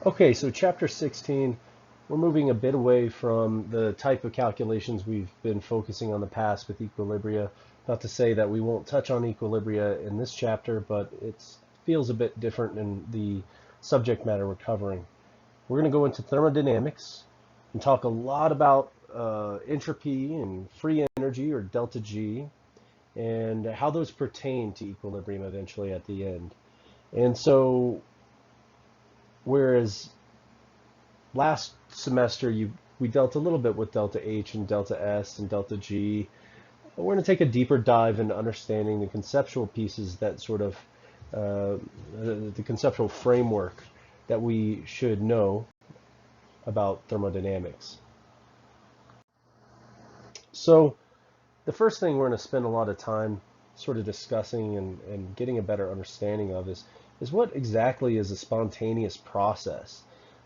Okay, so chapter 16, we're moving a bit away from the type of calculations we've been focusing on the past with equilibria. Not to say that we won't touch on equilibria in this chapter, but it feels a bit different in the subject matter we're covering. We're going to go into thermodynamics and talk a lot about entropy and free energy, or delta G, and how those pertain to equilibrium eventually at the end. And so, whereas last semester we dealt a little bit with delta H and delta S and delta G, we're going to take a deeper dive into understanding the conceptual pieces that sort of the conceptual framework that we should know about thermodynamics. So the first thing we're going to spend a lot of time sort of discussing and getting a better understanding of is what exactly is a spontaneous process.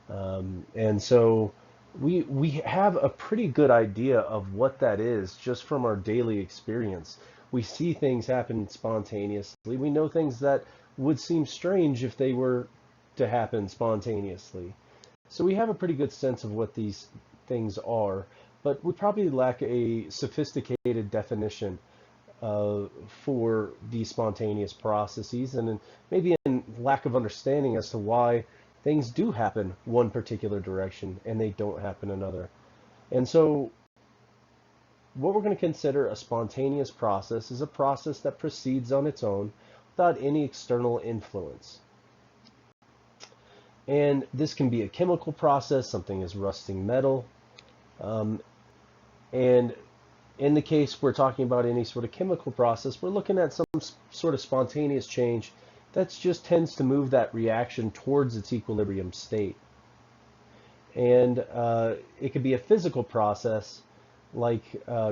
And so we have a pretty good idea of what that is just from our daily experience. We see things happen spontaneously. We know things that would seem strange if they were to happen spontaneously. So we have a pretty good sense of what these things are, but we probably lack a sophisticated definition for these spontaneous processes, and maybe in lack of understanding as to why things do happen one particular direction and they don't happen another. And so what we're going to consider a spontaneous process is a process that proceeds on its own without any external influence. And this can be a chemical process, something is rusting metal. And in the case we're talking about any sort of chemical process, we're looking at some sort of spontaneous change that just tends to move that reaction towards its equilibrium state. And it could be a physical process like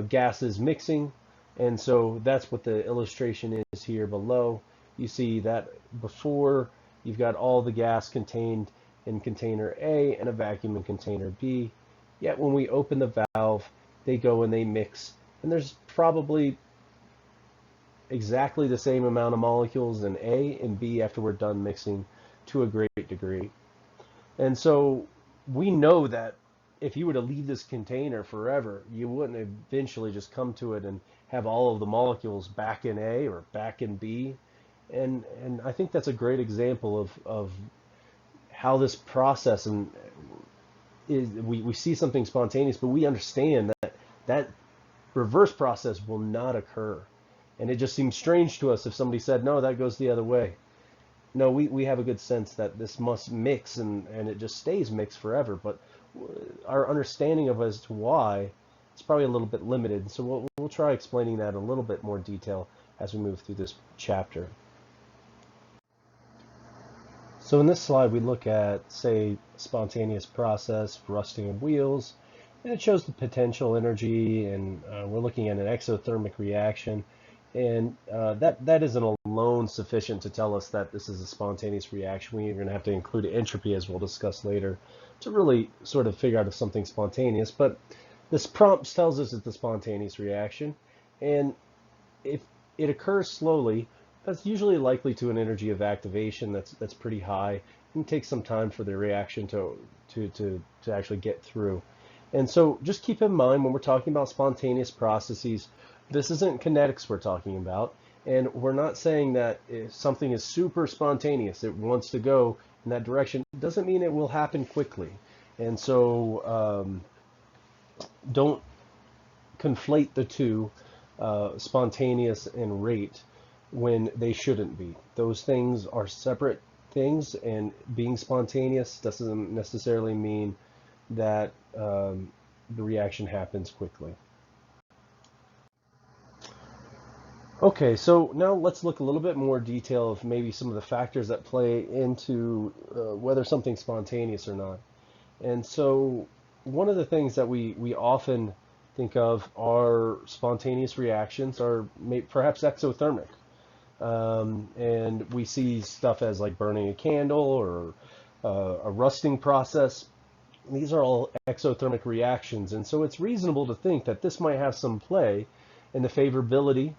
gases mixing, and so that's what the illustration is here below. You see that before you've got all the gas contained in container A and a vacuum in container B, yet when we open the valve they go and they mix, and there's probably exactly the same amount of molecules in A and B after we're done mixing to a great degree. And so we know that if you were to leave this container forever, you wouldn't eventually just come to it and have all of the molecules back in A or back in B. And I think that's a great example of how this process we see something spontaneous, but we understand that reverse process will not occur. And it just seems strange to us if somebody said, no, that goes the other way. No, we have a good sense that this must mix and it just stays mixed forever. But our understanding of as to why is probably a little bit limited. So we'll try explaining that in a little bit more detail as we move through this chapter. So in this slide, we look at, say, spontaneous process, rusting of wheels, and it shows the potential energy, and we're looking at an exothermic reaction. And that isn't alone sufficient to tell us that this is a spontaneous reaction. We're going to have to include entropy, as we'll discuss later, to really sort of figure out if something's spontaneous. But this prompt tells us it's a spontaneous reaction, and if it occurs slowly, that's usually likely to an energy of activation that's pretty high, and it takes some time for the reaction to actually get through. And so just keep in mind when we're talking about spontaneous processes, this isn't kinetics we're talking about, and we're not saying that if something is super spontaneous, it wants to go in that direction, it doesn't mean it will happen quickly. And so don't conflate the two, spontaneous and rate, when they shouldn't be. Those things are separate things, and being spontaneous doesn't necessarily mean that the reaction happens quickly. Okay, so now let's look a little bit more detail of maybe some of the factors that play into whether something's spontaneous or not. And so one of the things that we often think of are spontaneous reactions are perhaps exothermic. And we see stuff as like burning a candle or a rusting process. These are all exothermic reactions, and so it's reasonable to think that this might have some play in the favorability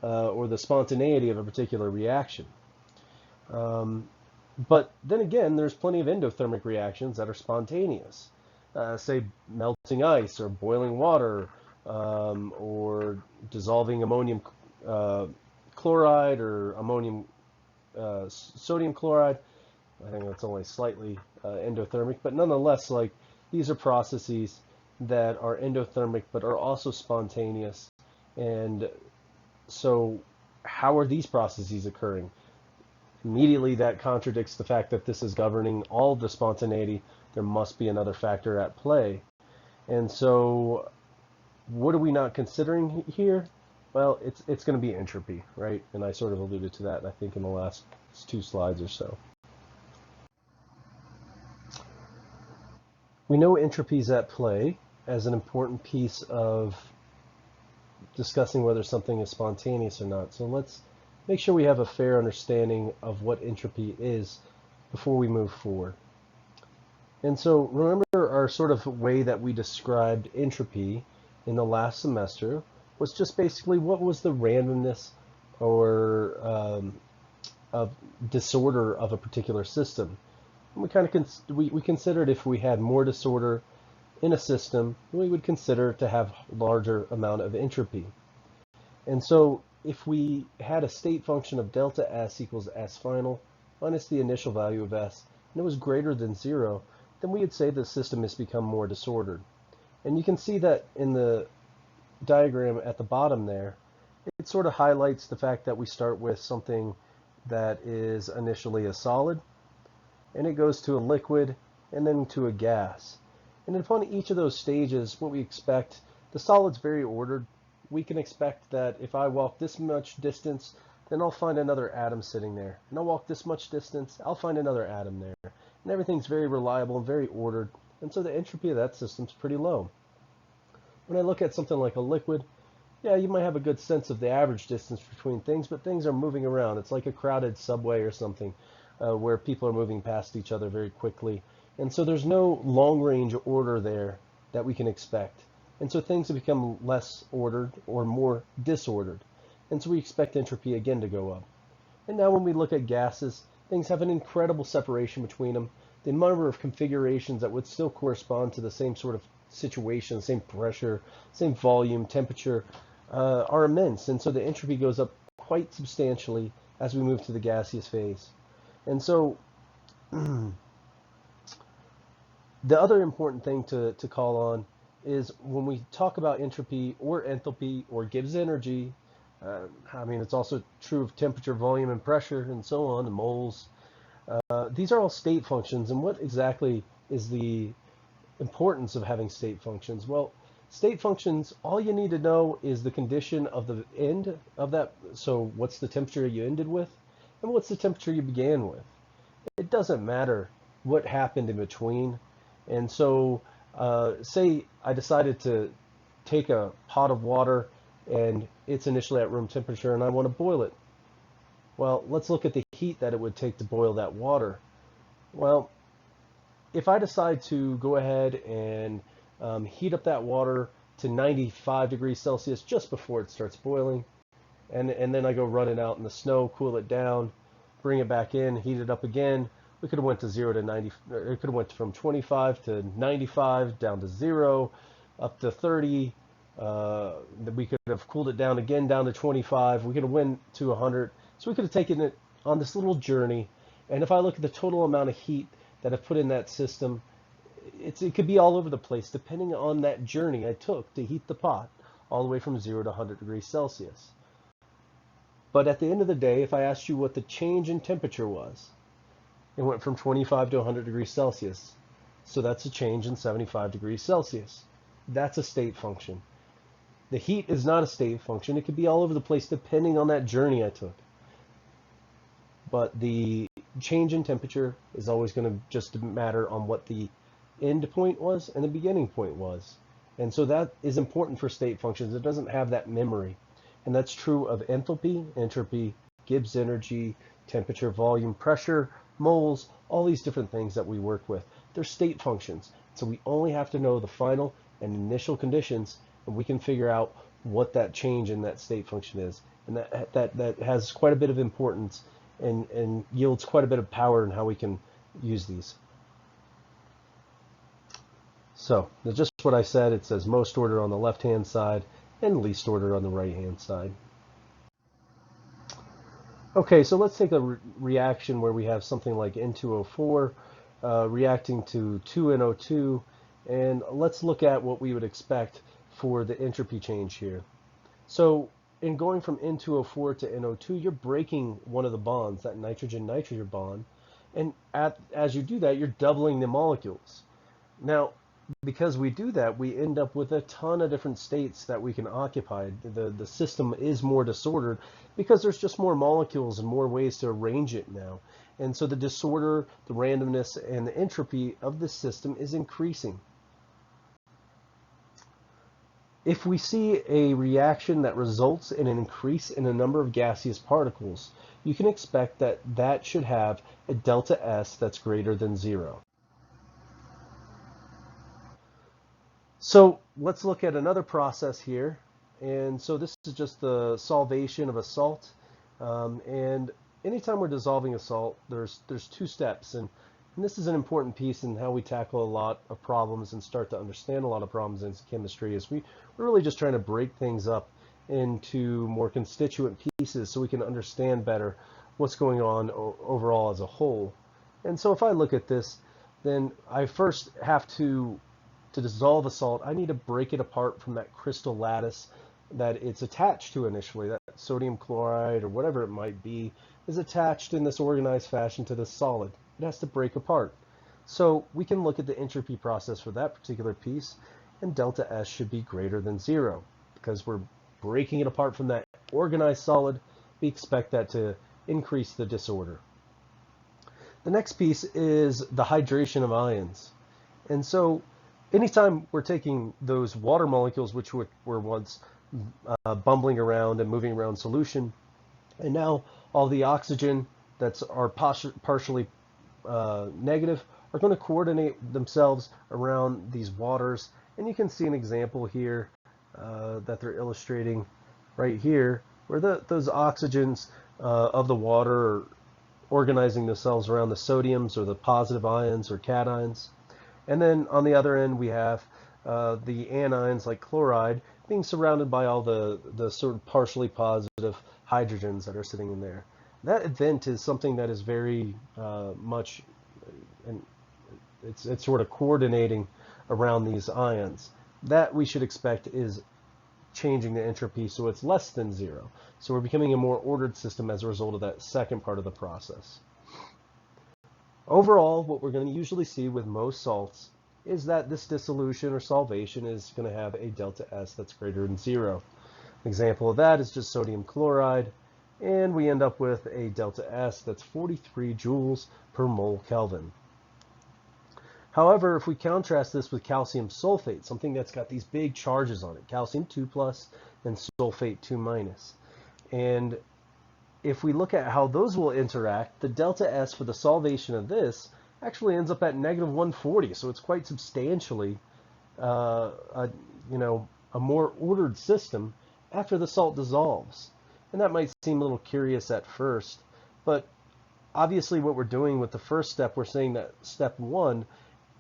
or the spontaneity of a particular reaction. But then again, there's plenty of endothermic reactions that are spontaneous. Say melting ice or boiling water, or dissolving ammonium uh, chloride or ammonium sodium chloride. I think that's only slightly endothermic, but nonetheless, like, these are processes that are endothermic but are also spontaneous. And so how are these processes occurring? Immediately that contradicts the fact that this is governing all the spontaneity. There must be another factor at play. And so what are we not considering here? Well, it's going to be entropy, right? And I sort of alluded to that, I think, in the last 2 slides or so. We know entropy is at play as an important piece of discussing whether something is spontaneous or not. So let's make sure we have a fair understanding of what entropy is before we move forward. And so remember, our sort of way that we described entropy in the last semester was just basically what was the randomness or of disorder of a particular system. And we kind of we considered if we had more disorder in a system, we would consider to have larger amount of entropy. And so if we had a state function of delta S equals S final minus the initial value of S, and it was greater than 0, then we would say the system has become more disordered. And you can see that in the diagram at the bottom there, it sort of highlights the fact that we start with something that is initially a solid, and it goes to a liquid, and then to a gas. And upon each of those stages, what we expect, the solid's very ordered. We can expect that if I walk this much distance, then I'll find another atom sitting there. And I'll walk this much distance, I'll find another atom there. And everything's very reliable and very ordered. And so the entropy of that system's pretty low. When I look at something like a liquid, yeah, you might have a good sense of the average distance between things, but things are moving around. It's like a crowded subway or something, where people are moving past each other very quickly. And so there's no long-range order there that we can expect. And so things have become less ordered or more disordered. And so we expect entropy again to go up. And now when we look at gases, things have an incredible separation between them. The number of configurations that would still correspond to the same sort of situation, same pressure, same volume, temperature, are immense. And so the entropy goes up quite substantially as we move to the gaseous phase. And so the other important thing to call on is when we talk about entropy or enthalpy or Gibbs energy, I mean, it's also true of temperature, volume, and pressure, and so on, and moles. These are all state functions, and what exactly is the importance of having state functions? Well, state functions, all you need to know is the condition of the end of that. So what's the temperature you ended with, and what's the temperature you began with? It doesn't matter what happened in between. And so say I decided to take a pot of water and it's initially at room temperature and I want to boil it. Well, let's look at the heat that it would take to boil that water. Well, if I decide to go ahead and heat up that water to 95 degrees Celsius just before it starts boiling, and then I go run it out in the snow, cool it down, bring it back in, heat it up again, we could have went to 0 to 90, it could have went from 25 to 95, down to 0, up to 30. We could have cooled it down again, down to 25. We could have went to 100. So we could have taken it on this little journey. And if I look at the total amount of heat that I've put in that system, it could be all over the place depending on that journey I took to heat the pot all the way from 0 to 100 degrees Celsius. But at the end of the day, if I asked you what the change in temperature was, it went from 25 to 100 degrees Celsius. So that's a change in 75 degrees Celsius. That's a state function. The heat is not a state function. It could be all over the place depending on that journey I took. But the change in temperature is always going to just matter on what the end point was and the beginning point was. And so that is important for state functions. It doesn't have that memory. And that's true of enthalpy, entropy, Gibbs energy, temperature, volume, pressure, moles, all these different things that we work with. They're state functions. So we only have to know the final and initial conditions, and we can figure out what that change in that state function is. And that has quite a bit of importance and yields quite a bit of power in how we can use these. So just what I said, it says most order on the left-hand side and least order on the right-hand side. Okay, so let's take a reaction where we have something like N2O4 reacting to 2NO2, and let's look at what we would expect for the entropy change here. So in going from N2O4 to NO2, you're breaking one of the bonds, that nitrogen-nitrogen bond, and as you do that, you're doubling the molecules. Now, because we do that, we end up with a ton of different states that we can occupy. The system is more disordered because there's just more molecules and more ways to arrange it now. And so the disorder, the randomness, and the entropy of the system is increasing. If we see a reaction that results in an increase in the number of gaseous particles, you can expect that that should have a delta S that's greater than 0. So let's look at another process here. And so this is just the solvation of a salt. And anytime we're dissolving a salt, there's two steps. And this is an important piece in how we tackle a lot of problems and start to understand a lot of problems in chemistry, is we're really just trying to break things up into more constituent pieces so we can understand better what's going on overall as a whole. And so if I look at this, then I first have to dissolve a salt, I need to break it apart from that crystal lattice that it's attached to initially. That sodium chloride or whatever it might be is attached in this organized fashion to this solid. It has to break apart. So we can look at the entropy process for that particular piece, and delta S should be greater than 0. Because we're breaking it apart from that organized solid, we expect that to increase the disorder. The next piece is the hydration of ions. And so anytime we're taking those water molecules, which were once bumbling around and moving around solution, and now all the oxygen that's partially negative are going to coordinate themselves around these waters. And you can see an example here that they're illustrating right here, where those oxygens of the water are organizing themselves around the sodiums or the positive ions or cations. And then on the other end, we have the anions like chloride being surrounded by all the sort of partially positive hydrogens that are sitting in there. That event is something that is very much, and it's sort of coordinating around these ions. That we should expect is changing the entropy so it's less than 0. So we're becoming a more ordered system as a result of that second part of the process. Overall, what we're going to usually see with most salts is that this dissolution or solvation is going to have a delta S that's greater than 0. An example of that is just sodium chloride, and we end up with a delta S that's 43 joules per mole Kelvin. However, if we contrast this with calcium sulfate, something that's got these big charges on it, calcium 2+ and sulfate 2-, and if we look at how those will interact, the delta S for the solvation of this actually ends up at -140, so it's quite substantially a more ordered system after the salt dissolves. And that might seem a little curious at first, but obviously what we're doing with the first step, we're saying that step 1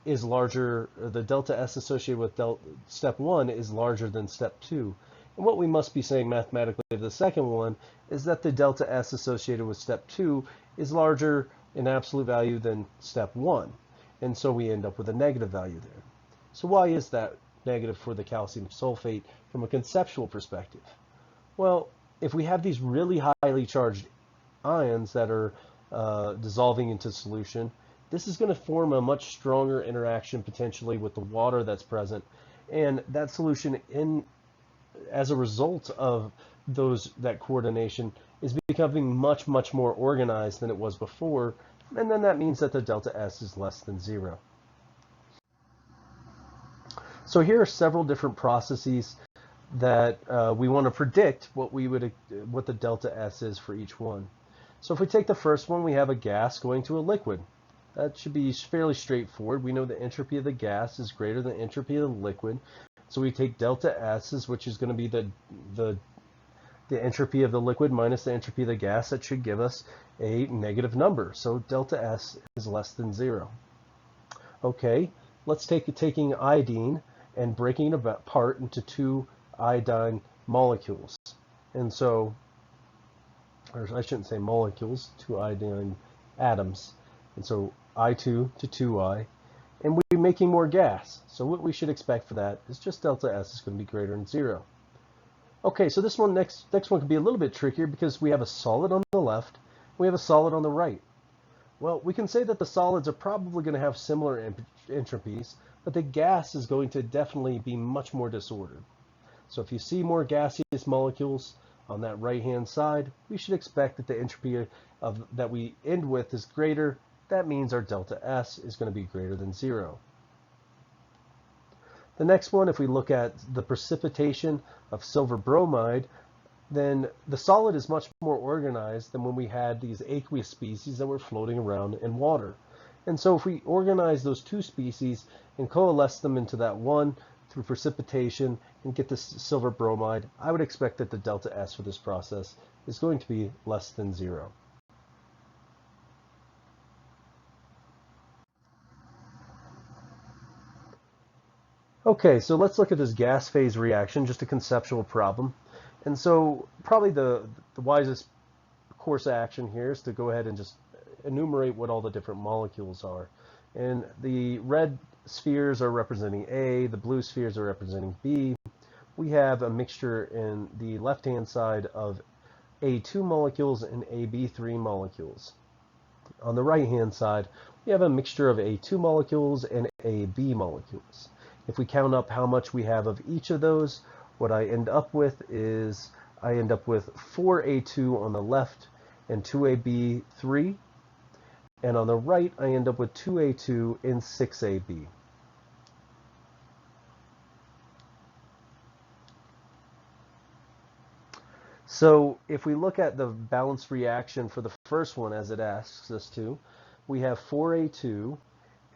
is larger, the delta S associated with step 1 is larger than step 2. And what we must be saying mathematically of the second one is that the delta S associated with step 2 is larger in absolute value than step 1. And so we end up with a negative value there. So why is that negative for the calcium sulfate from a conceptual perspective? Well, if we have these really highly charged ions that are dissolving into solution, this is going to form a much stronger interaction potentially with the water that's present, and that solution as a result of that coordination is becoming much more organized than it was before, and then that means that the delta S is less than 0. So here are several different processes that we want to predict what the delta S is for each one. So if we take the first one, we have a gas going to a liquid. That should be fairly straightforward. We know the entropy of the gas is greater than the entropy of the liquid. So we take delta S, which is going to be the entropy of the liquid minus the entropy of the gas. That should give us a negative number, so delta S is less than 0. Okay, let's taking iodine and breaking it apart into two iodine molecules. And so, or I shouldn't say molecules, two iodine atoms. And so I2 to 2I, and we're making more gas. So what we should expect for that is just delta S is going to be greater than 0. Okay, so this one next one could be a little bit trickier because we have a solid on the left, we have a solid on the right. Well, we can say that the solids are probably going to have similar entropies, but the gas is going to definitely be much more disordered. So if you see more gaseous molecules on that right-hand side, we should expect that the entropy that we end with is greater. That means our delta S is going to be greater than 0. The next one, if we look at the precipitation of silver bromide, then the solid is much more organized than when we had these aqueous species that were floating around in water. And so if we organize those two species and coalesce them into that one through precipitation and get this silver bromide, I would expect that the delta S for this process is going to be less than 0. Okay, so let's look at this gas phase reaction, just a conceptual problem. And so probably the wisest course of action here is to go ahead and just enumerate what all the different molecules are. And the red spheres are representing A, the blue spheres are representing B. We have a mixture in the left-hand side of A2 molecules and AB3 molecules. On the right-hand side, we have a mixture of A2 molecules and AB molecules. If we count up how much we have of each of those, what I end up with is 4A2 on the left and 2AB3. And on the right, I end up with 2A2 and 6AB. So if we look at the balanced reaction for the first one as it asks us to, we have 4A2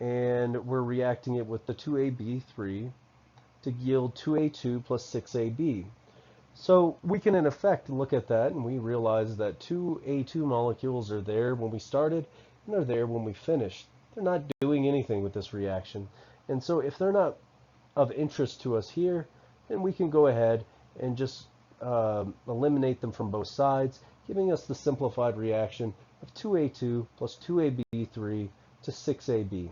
and we're reacting it with the 2AB3 to yield 2A2 plus 6AB. So we can in effect look at that and we realize that 2A2 molecules are there when we started and they're there when we finished. They're not doing anything with this reaction. And so if they're not of interest to us here, then we can go ahead and just eliminate them from both sides, giving us the simplified reaction of 2A2 plus 2AB3 to 6AB.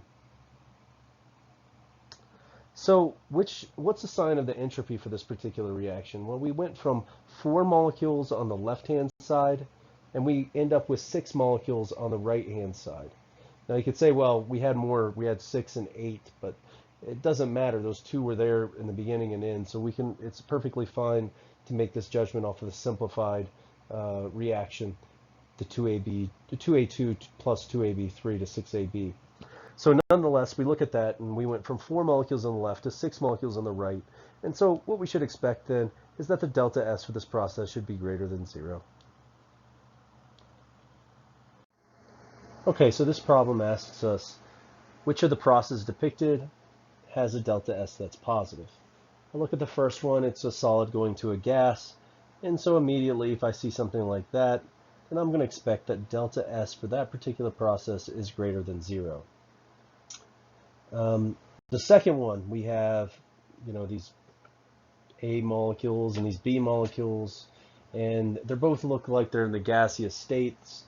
So what's the sign of the entropy for this particular reaction? Well, we went from 4 molecules on the left-hand side, and we end up with 6 molecules on the right-hand side. Now you could say, well, we had 6 and 8, but it doesn't matter. Those two were there in the beginning and end, so it's perfectly fine to make this judgment off of the simplified reaction, the 2A2 plus 2AB3 to 6AB. So nonetheless, we look at that and we went from 4 molecules on the left to 6 molecules on the right. And so what we should expect then is that the delta S for this process should be greater than 0. Okay, so this problem asks us, which of the processes depicted has a delta S that's positive? I look at the first one, it's a solid going to a gas. And so immediately if I see something like that, then I'm going to expect that delta S for that particular process is greater than 0. The second one, we have, these A molecules and these B molecules, and they both look like they're in the gaseous states.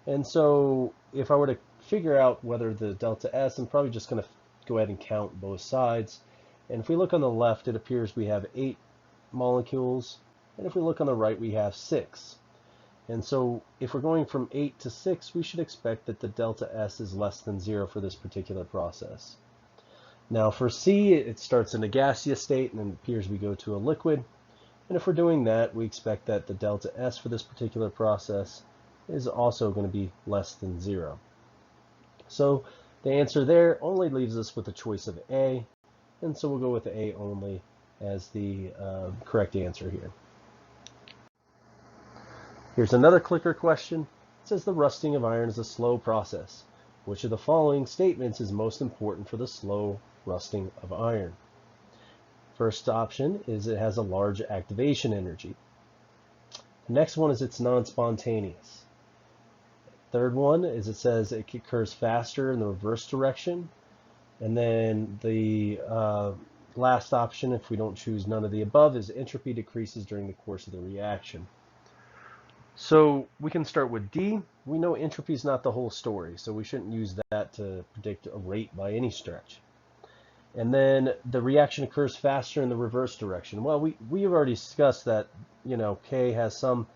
And so if I were to figure out whether the delta S, I'm probably just going to go ahead and count both sides. And if we look on the left, it appears we have 8 molecules, and if we look on the right, we have 6. And so if we're going from 8 to 6, we should expect that the delta S is less than 0 for this particular process. Now for C, it starts in a gaseous state and then it appears we go to a liquid. And if we're doing that, we expect that the delta S for this particular process is also going to be less than 0. So the answer there only leaves us with a choice of A, and so we'll go with A only as the correct answer here. Here's another clicker question. It says the rusting of iron is a slow process. Which of the following statements is most important for the slow rusting of iron? First option is it has a large activation energy. The next one is it's non-spontaneous. Third one is it says it occurs faster in the reverse direction. And then the last option, if we don't choose none of the above, is entropy decreases during the course of the reaction. So we can start with D. We know entropy is not the whole story, so we shouldn't use that to predict a rate by any stretch. And then the reaction occurs faster in the reverse direction. Well, we have already discussed that, K has some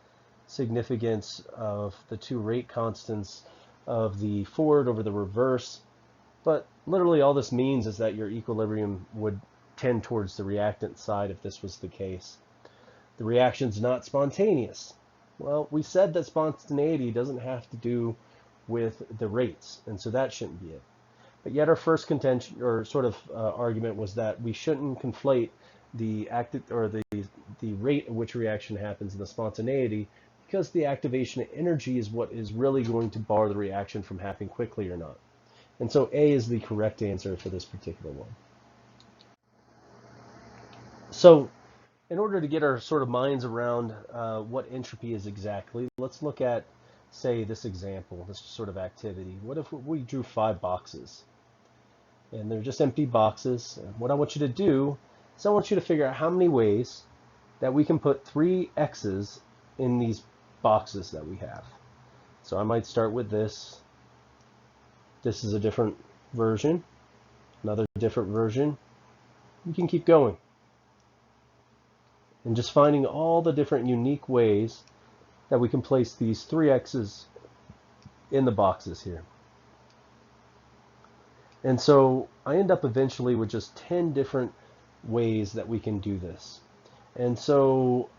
significance of the two rate constants of the forward over the reverse. But literally all this means is that your equilibrium would tend towards the reactant side if this was the case. The reaction's not spontaneous. Well, we said that spontaneity doesn't have to do with the rates, and so that shouldn't be it. But yet our first contention or sort of argument was that we shouldn't conflate the the rate at which reaction happens and the spontaneity, because the activation energy is what is really going to bar the reaction from happening quickly or not. And so A is the correct answer for this particular one. So in order to get our sort of minds around what entropy is exactly, let's look at, say, this example, this sort of activity. What if we drew 5 boxes? And they're just empty boxes. And what I want you to do is I want you to figure out how many ways that we can put 3 X's in these boxes that we have. So I might start with this. This is a different version, another different version. You can keep going. And just finding all the different unique ways that we can place these 3 X's in the boxes here. And so I end up eventually with just 10 different ways that we can do this. And so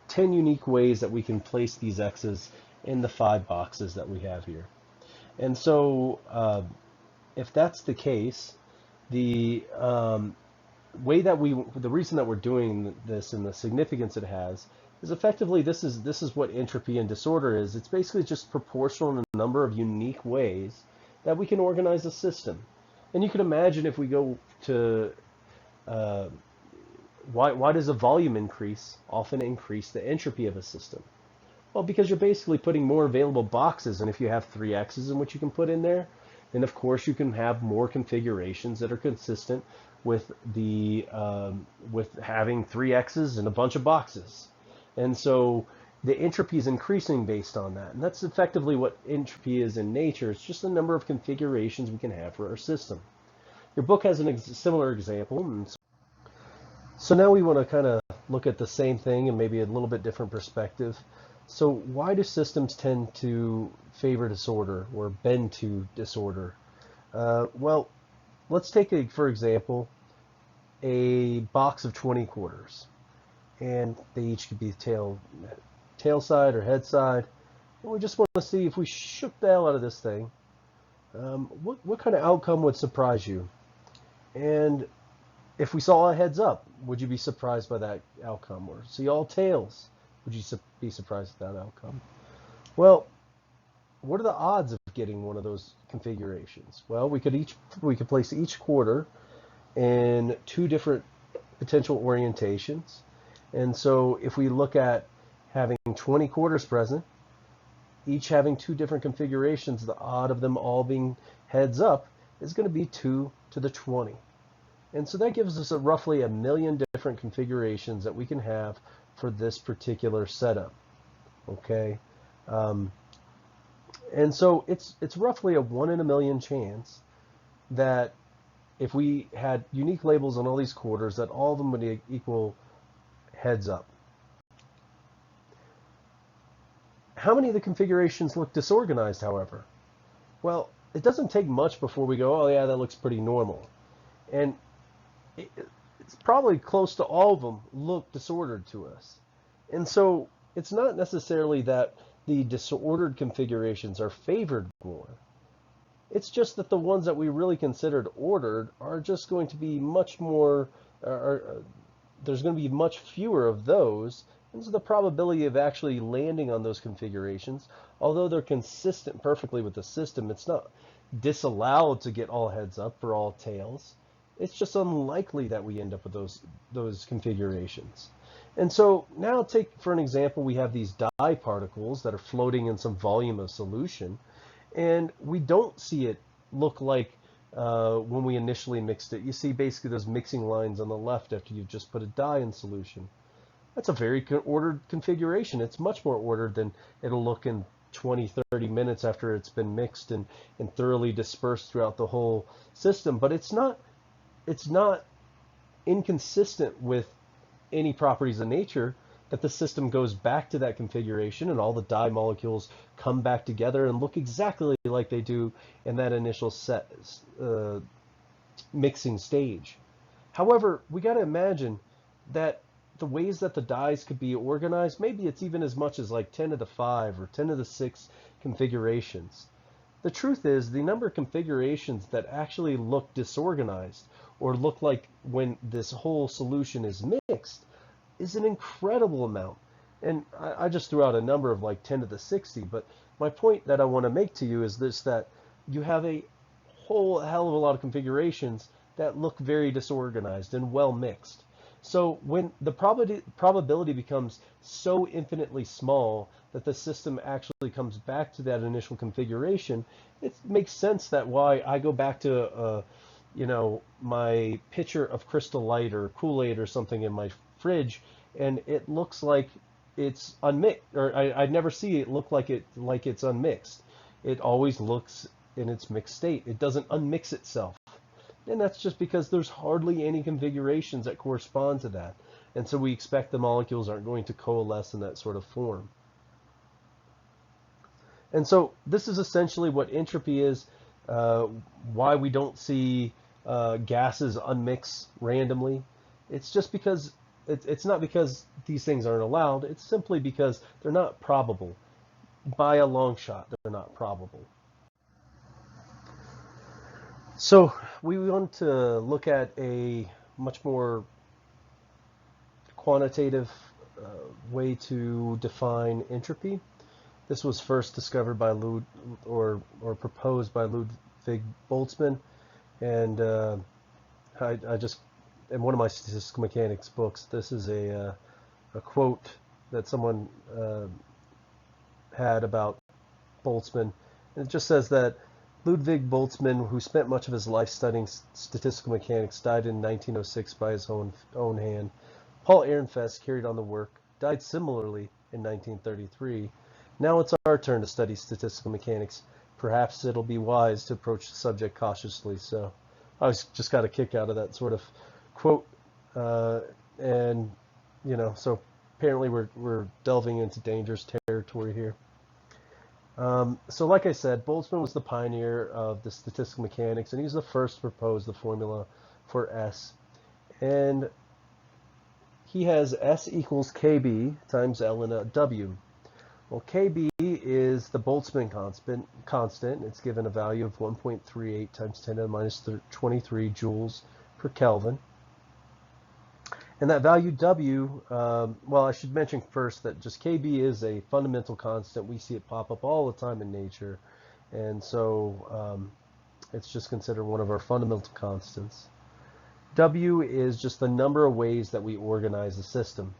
10 unique ways that we can place these X's in the 5 boxes that we have here. And so if that's the case, the reason that we're doing this and the significance it has is effectively this is what entropy and disorder is. It's basically just proportional in the number of unique ways that we can organize a system. And you can imagine if we go to why does a volume increase often increase the entropy of a system? Well, because you're basically putting more available boxes, and if you have 3 X's in which you can put in there, then of course you can have more configurations that are consistent with the with having 3 X's and a bunch of boxes. And so the entropy is increasing based on that. And that's effectively what entropy is in nature. It's just the number of configurations we can have for our system. Your book has a similar example. And so now we want to kind of look at the same thing in maybe a little bit different perspective. So why do systems tend to favor disorder or bend to disorder? Well, let's take, for example, a box of 20 quarters. And they each could be tail side or head side. And we just want to see if we shook the hell out of this thing, what kind of outcome would surprise you? And if we saw a heads up, would you be surprised by that outcome? Or see all tails, would you be surprised at that outcome? Well, what are the odds of getting one of those configurations? Well, we could place each quarter in 2 different potential orientations. And so if we look at having 20 quarters present, each having 2 different configurations, the odd of them all being heads up is going to be 2 to the 20. And so that gives us roughly 1 million different configurations that we can have for this particular setup. Okay, and so it's roughly a 1 in a million chance that if we had unique labels on all these quarters, that all of them would equal heads up. How many of the configurations look disorganized, however? Well, it doesn't take much before we go, oh yeah, that looks pretty normal. And it's probably close to all of them look disordered to us. And so it's not necessarily that the disordered configurations are favored more. It's just that the ones that we really considered ordered are just going to be much more, there's going to be much fewer of those. And so the probability of actually landing on those configurations, although they're consistent perfectly with the system, it's not disallowed to get all heads up for all tails. It's just unlikely that we end up with those configurations. And so now take, for an example, we have these dye particles that are floating in some volume of solution, and we don't see it look like when we initially mixed it. You see basically those mixing lines on the left after you've just put a dye in solution. That's a very ordered configuration. It's much more ordered than it'll look in 20, 30 minutes after it's been mixed and thoroughly dispersed throughout the whole system. But it's not inconsistent with any properties of nature that the system goes back to that configuration and all the dye molecules come back together and look exactly like they do in that initial mixing stage. However, we got to imagine that the ways that the dyes could be organized, maybe it's even as much as like 10 to the 5 or 10 to the 6 configurations. The truth is, the number of configurations that actually look disorganized or look like when this whole solution is mixed is an incredible amount. And I just threw out a number of like 10 to the 60, but my point that I want to make to you is this, that you have a whole hell of a lot of configurations that look very disorganized and well mixed. So when the probability becomes so infinitely small that the system actually comes back to that initial configuration, it makes sense that why I go back to my pitcher of Crystal Light or Kool-Aid or something in my fridge, and it looks like it's unmixed, or I'd never see it look like it's unmixed. It always looks in its mixed state. It doesn't unmix itself. And that's just because there's hardly any configurations that correspond to that. And so we expect the molecules aren't going to coalesce in that sort of form. And so this is essentially what entropy is, why we don't see gases unmix randomly. It's just because, it's not because these things aren't allowed, it's simply because they're not probable. By a long shot, they're not probable. So we want to look at a much more quantitative way to define entropy. This was first discovered by proposed by Ludwig Boltzmann, and I just, in one of my statistical mechanics books, this is a quote that someone had about Boltzmann, and it just says that Ludwig Boltzmann, who spent much of his life studying statistical mechanics, died in 1906 by his own hand. Paul Ehrenfest carried on the work, died similarly in 1933. Now it's our turn to study statistical mechanics. Perhaps it'll be wise to approach the subject cautiously. So I just got a kick out of that sort of quote, and so apparently we're delving into dangerous territory here. So like I said, Boltzmann was the pioneer of the statistical mechanics, and he was the first to propose the formula for S. And he has S equals KB times ln W. Well, KB is the Boltzmann constant. It's given a value of 1.38 times 10 to the minus 23 joules per Kelvin. And that value W, well, I should mention first that just KB is a fundamental constant. We see it pop up all the time in nature. And so it's just considered one of our fundamental constants. W is just the number of ways that we organize the system.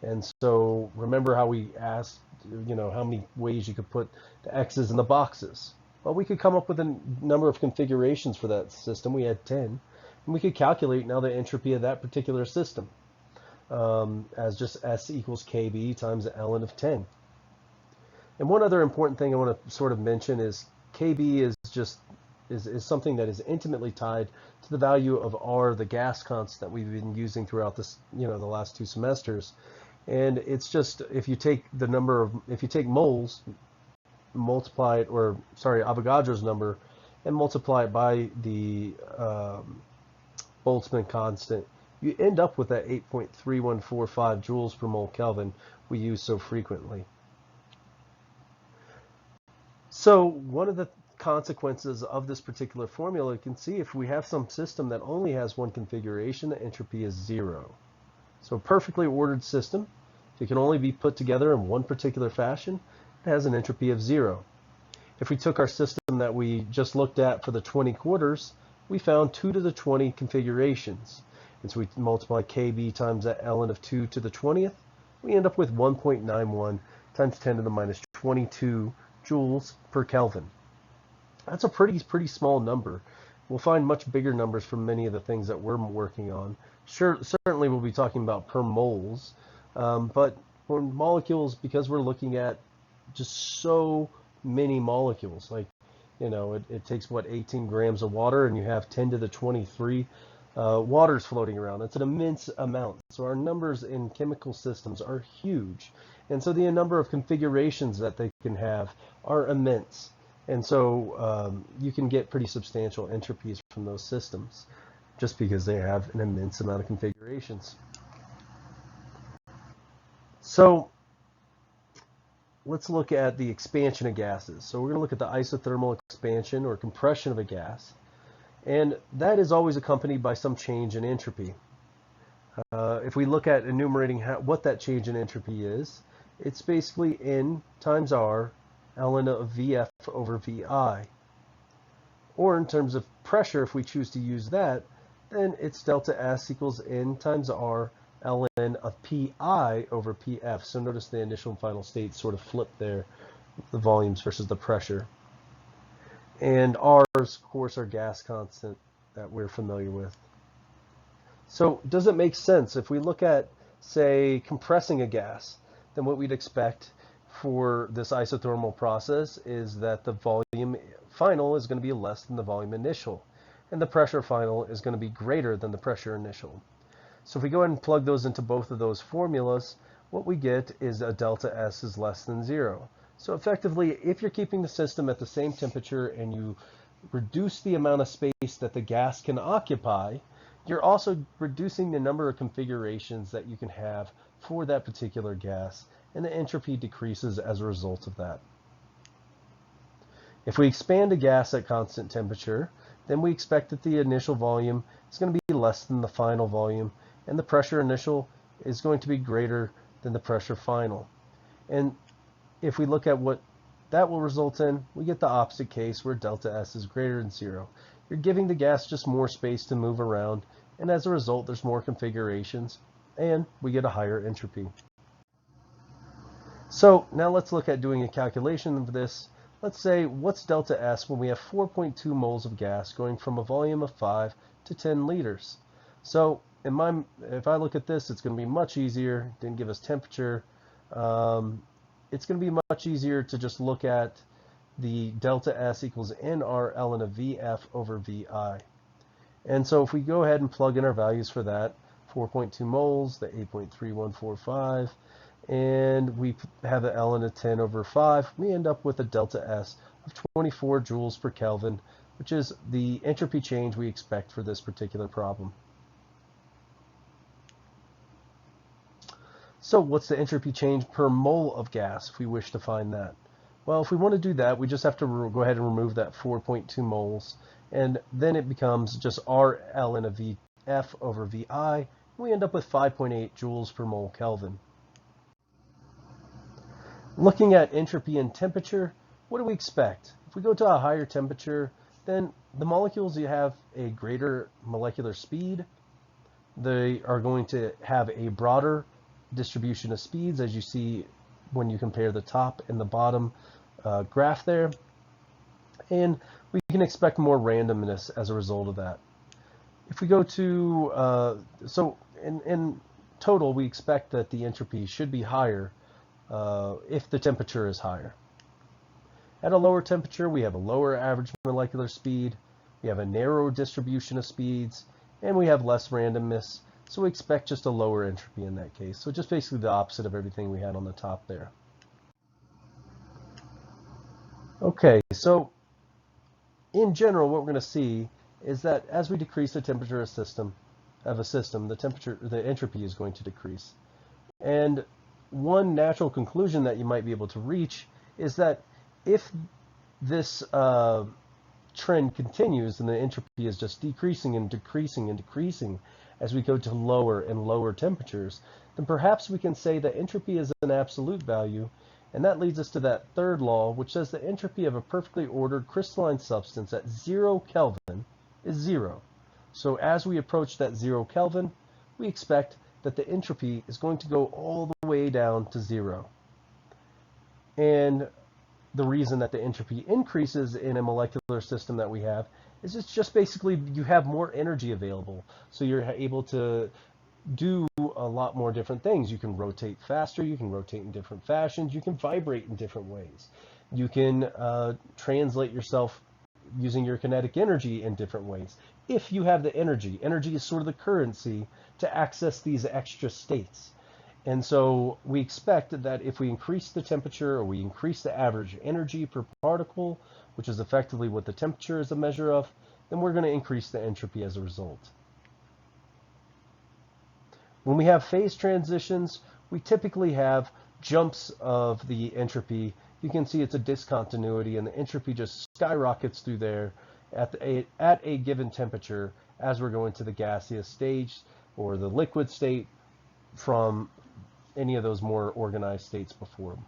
And so remember how we asked, how many ways you could put the X's in the boxes. Well, we could come up with a number of configurations for that system. We had 10. And we could calculate now the entropy of that particular system as just S equals KB times ln of 10. And one other important thing I want to sort of mention is KB is something that is intimately tied to the value of R, the gas constant that we've been using throughout this, the last 2 semesters. And it's just, if you take moles, multiply it, Avogadro's number, and multiply it by the Boltzmann constant, you end up with that 8.3145 joules per mole Kelvin we use so frequently. So one of the consequences of this particular formula, you can see if we have some system that only has one configuration, the entropy is 0. So a perfectly ordered system, if it can only be put together in one particular fashion, it has an entropy of 0. If we took our system that we just looked at for the 20 quarters, we found 2 to the 20 configurations. And so we multiply Kb times that ln of 2 to the 20th. We end up with 1.91 times 10 to the minus 22 joules per Kelvin. That's a pretty small number. We'll find much bigger numbers from many of the things that we're working on. Certainly we'll be talking about per moles, but for molecules, because we're looking at just so many molecules, like, you know, it takes, what, 18 grams of water, and you have 10 to the 23 waters floating around. That's an immense amount. So our numbers in chemical systems are huge. And so the number of configurations that they can have are immense. And so you can get pretty substantial entropies from those systems just because they have an immense amount of configurations. So let's look at the expansion of gases. So we're going to look at the isothermal expansion or compression of a gas. And that is always accompanied by some change in entropy. If we look at enumerating what that change in entropy is, it's basically N times R ln of Vf over Vi. Or in terms of pressure, if we choose to use that, then it's delta S equals N times R ln of Pi over Pf. So notice the initial and final state sort of flip there, the volumes versus the pressure. And R is, of course, our gas constant that we're familiar with. So does it make sense? If we look at, say, compressing a gas, then what we'd expect for this isothermal process is that the volume final is going to be less than the volume initial, and the pressure final is going to be greater than the pressure initial. So if we go ahead and plug those into both of those formulas, what we get is a delta S is less than 0. So effectively, if you're keeping the system at the same temperature and you reduce the amount of space that the gas can occupy, you're also reducing the number of configurations that you can have for that particular gas, and the entropy decreases as a result of that. If we expand a gas at constant temperature, then we expect that the initial volume is going to be less than the final volume, and the pressure initial is going to be greater than the pressure final. And if we look at what that will result in, we get the opposite case where delta S is greater than 0. You're giving the gas just more space to move around, and as a result, there's more configurations, and we get a higher entropy. So now let's look at doing a calculation of this. Let's say, what's delta S when we have 4.2 moles of gas going from a volume of 5 to 10 liters? So if I look at this, it's going to be much easier. Didn't give us temperature. It's going to be much easier to just look at the delta S equals NR ln of Vf over Vi. And so if we go ahead and plug in our values for that, 4.2 moles, the 8.3145, and we have the ln of 10 over 5, we end up with a delta S of 24 joules per Kelvin, which is the entropy change we expect for this particular problem. So what's the entropy change per mole of gas if we wish to find that? Well, if we want to do that, we just have to go ahead and remove that 4.2 moles, and then it becomes just R ln of Vf over Vi, and we end up with 5.8 joules per mole Kelvin. Looking at entropy and temperature, what do we expect? If we go to a higher temperature, then the molecules you have a greater molecular speed. They are going to have a broader distribution of speeds, as you see when you compare the top and the bottom graph there. And we can expect more randomness as a result of that. If we go to, so in total, we expect that the entropy should be higher if the temperature is higher. At a lower temperature, we have a lower average molecular speed, we have a narrow distribution of speeds, and we have less randomness. So we expect just a lower entropy in that case. So just basically the opposite of everything we had on the top there. Okay, so in general, what we're going to see is that as we decrease the temperature of a system, the entropy is going to decrease. And one natural conclusion that you might be able to reach is that if this trend continues and the entropy is just decreasing and decreasing and decreasing as we go to lower and lower temperatures, then perhaps we can say that entropy is an absolute value, and that leads us to that third law, which says the entropy of a perfectly ordered crystalline substance at 0 Kelvin is 0. So as we approach that 0 Kelvin, we expect that the entropy is going to go all the way down to zero. And the reason that the entropy increases in a molecular system that we have is it's just basically you have more energy available. So you're able to do a lot more different things. You can rotate faster, you can rotate in different fashions, you can vibrate in different ways. You can translate yourself using your kinetic energy in different ways. If you have the energy, energy is sort of the currency to access these extra states. And so we expect that if we increase the temperature or we increase the average energy per particle, which is effectively what the temperature is a measure of, then we're going to increase the entropy as a result. When we have phase transitions, we typically have jumps of the entropy. You can see it's a discontinuity, and the entropy just skyrockets through there at a given temperature as we're going to the gaseous stage or the liquid state from any of those more organized states before.